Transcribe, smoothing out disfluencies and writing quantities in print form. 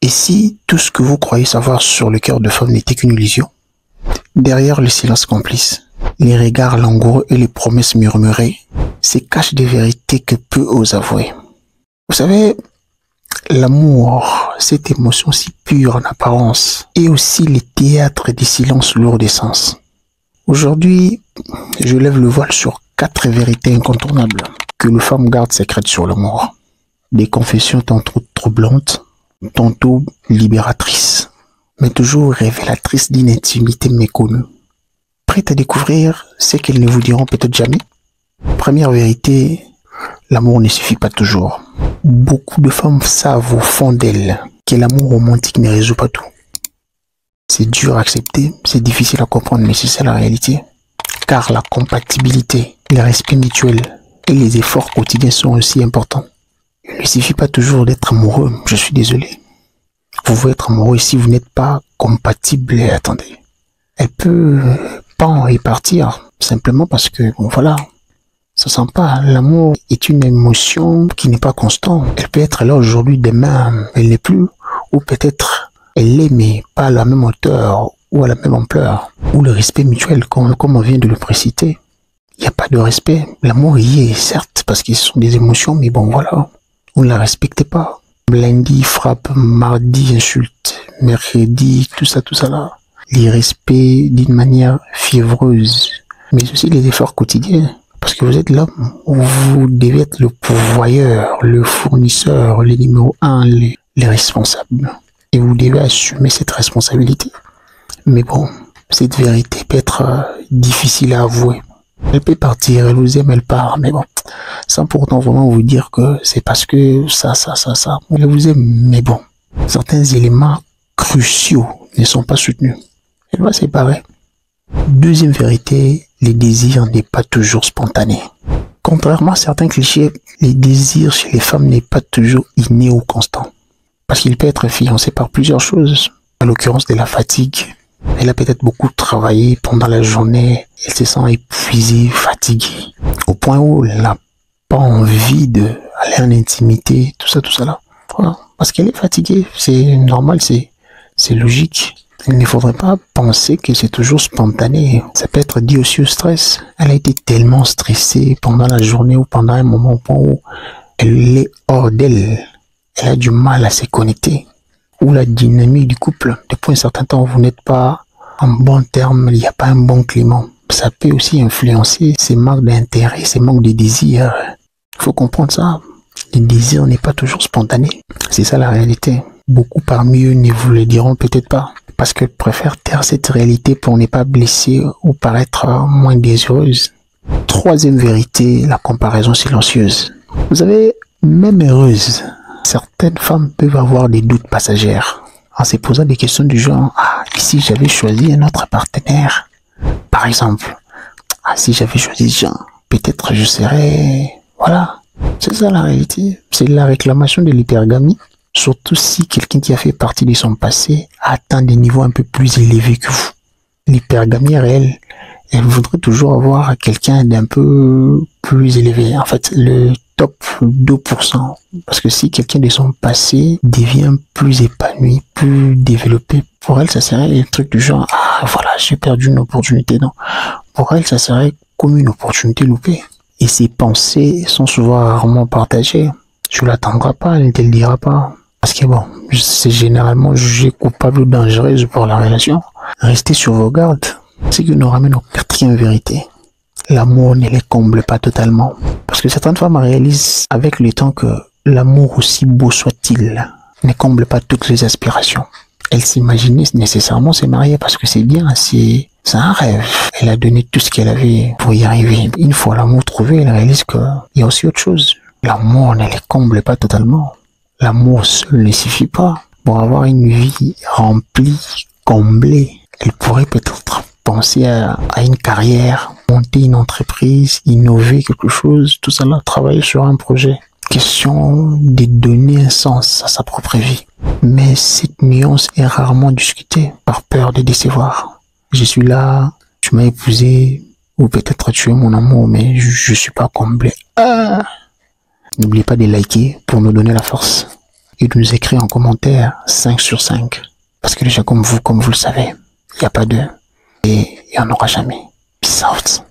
Et si tout ce que vous croyez savoir sur le cœur de femme n'était qu'une illusion? Derrière le silence complice, les regards langoureux et les promesses murmurées, se cachent des vérités que peu osent avouer. Vous savez, l'amour, cette émotion si pure en apparence, est aussi le théâtre des silences lourds d'essence. Aujourd'hui, je lève le voile sur 4 vérités incontournables que les femmes gardent secrètes sur l'amour. Des confessions tantôt troublantes, tantôt libératrices, mais toujours révélatrices d'une intimité méconnue. Prêtes à découvrir ce qu'elles ne vous diront peut-être jamais? Première vérité, l'amour ne suffit pas toujours. Beaucoup de femmes savent au fond d'elles que l'amour romantique ne résout pas tout. C'est dur à accepter, c'est difficile à comprendre, mais c'est ça la réalité. Car la compatibilité, le respect mutuel et les efforts quotidiens sont aussi importants. Il ne suffit pas toujours d'être amoureux, je suis désolé. Vous pouvez être amoureux si vous n'êtes pas compatible. Attendez, elle peut pas y partir simplement parce que, bon voilà, ça sent pas. L'amour est une émotion qui n'est pas constante. Elle peut être là aujourd'hui, demain, elle n'est plus. Ou peut-être elle l'est, mais pas à la même hauteur ou à la même ampleur. Ou le respect mutuel, comme on vient de le préciter. Il n'y a pas de respect. L'amour y est, certes, parce que ce sont des émotions, mais bon, voilà. Vous ne la respectez pas. Lundi, frappe, mardi, insulte, mercredi, tout ça là. L'irrespect d'une manière fiévreuse. Mais aussi les efforts quotidiens. Parce que vous êtes l'homme, vous devez être le pourvoyeur, le fournisseur, le numéro 1, les responsables. Et vous devez assumer cette responsabilité. Mais bon, cette vérité peut être difficile à avouer. Elle peut partir, elle vous aime, elle part, mais bon, sans pourtant vraiment vous dire que c'est parce que ça. Elle vous aime, mais bon, certains éléments cruciaux ne sont pas soutenus. Elle va séparer. Deuxième vérité, les désirs n'est pas toujours spontané. Contrairement à certains clichés, les désirs chez les femmes n'est pas toujours inné ou constant. Parce qu'il peut être influencé par plusieurs choses, en l'occurrence de la fatigue. Elle a peut-être beaucoup travaillé pendant la journée, elle se sent épuisée, fatiguée, au point où elle n'a pas envie d'aller en intimité, tout ça là. Voilà. Parce qu'elle est fatiguée, c'est normal, c'est logique. Il ne faudrait pas penser que c'est toujours spontané. Ça peut être dû aussi au stress. Elle a été tellement stressée pendant la journée ou pendant un moment où elle est hors d'elle. Elle a du mal à se connecter. Ou la dynamique du couple. Depuis un certain temps, vous n'êtes pas en bon terme, il n'y a pas un bon climat. Ça peut aussi influencer ces manques d'intérêt, ces manques de désir. Il faut comprendre ça. Le désir n'est pas toujours spontané. C'est ça la réalité. Beaucoup parmi eux ne vous le diront peut-être pas. Parce qu'elles préfèrent taire cette réalité pour ne pas blesser ou paraître moins désireuse. Troisième vérité, la comparaison silencieuse. Vous savez, même heureuse, certaines femmes peuvent avoir des doutes passagères en se posant des questions du genre « Ah, si j'avais choisi un autre partenaire, par exemple, ah, si j'avais choisi Jean, peut-être je serais... » Voilà, c'est ça la réalité. C'est la réclamation de l'hypergamie. Surtout si quelqu'un qui a fait partie de son passé atteint des niveaux un peu plus élevés que vous. L'hypergamie réelle, elle voudrait toujours avoir quelqu'un d'un peu plus élevé. En fait, le top 2%. Parce que si quelqu'un de son passé devient plus épanoui, plus développé, pour elle, ça serait un truc du genre, ah voilà, j'ai perdu une opportunité. Non. Pour elle, ça serait comme une opportunité loupée. Et ses pensées sont souvent rarement partagées. Tu l'attendras pas, elle ne te le dira pas. Parce que bon, c'est généralement jugé coupable ou dangereuse pour la relation. Restez sur vos gardes. C'est que nous ramène aux quatrième vérité. L'amour ne les comble pas totalement. Parce que certaines femmes réalisent avec le temps que l'amour, aussi beau soit-il, ne comble pas toutes les aspirations. Elles s'imaginaient nécessairement se marier parce que c'est bien, c'est un rêve. Elle a donné tout ce qu'elle avait pour y arriver. Une fois l'amour trouvé, elle réalise qu'il y a aussi autre chose. L'amour ne les comble pas totalement. L'amour seul ne suffit pas. Pour avoir une vie remplie, comblée, elle pourrait peut-être penser à une carrière, monter une entreprise, innover quelque chose, tout ça là, travailler sur un projet. Question de donner un sens à sa propre vie. Mais cette nuance est rarement discutée par peur de décevoir. Je suis là, tu m'as épousé, ou peut-être tu es mon amour, mais je suis pas comblé. Ah! N'oubliez pas de liker pour nous donner la force. et de nous écrire en commentaire 5 sur 5. Parce que les gens comme vous le savez, il n'y a pas d'eux et il n'y en aura jamais. Peace out.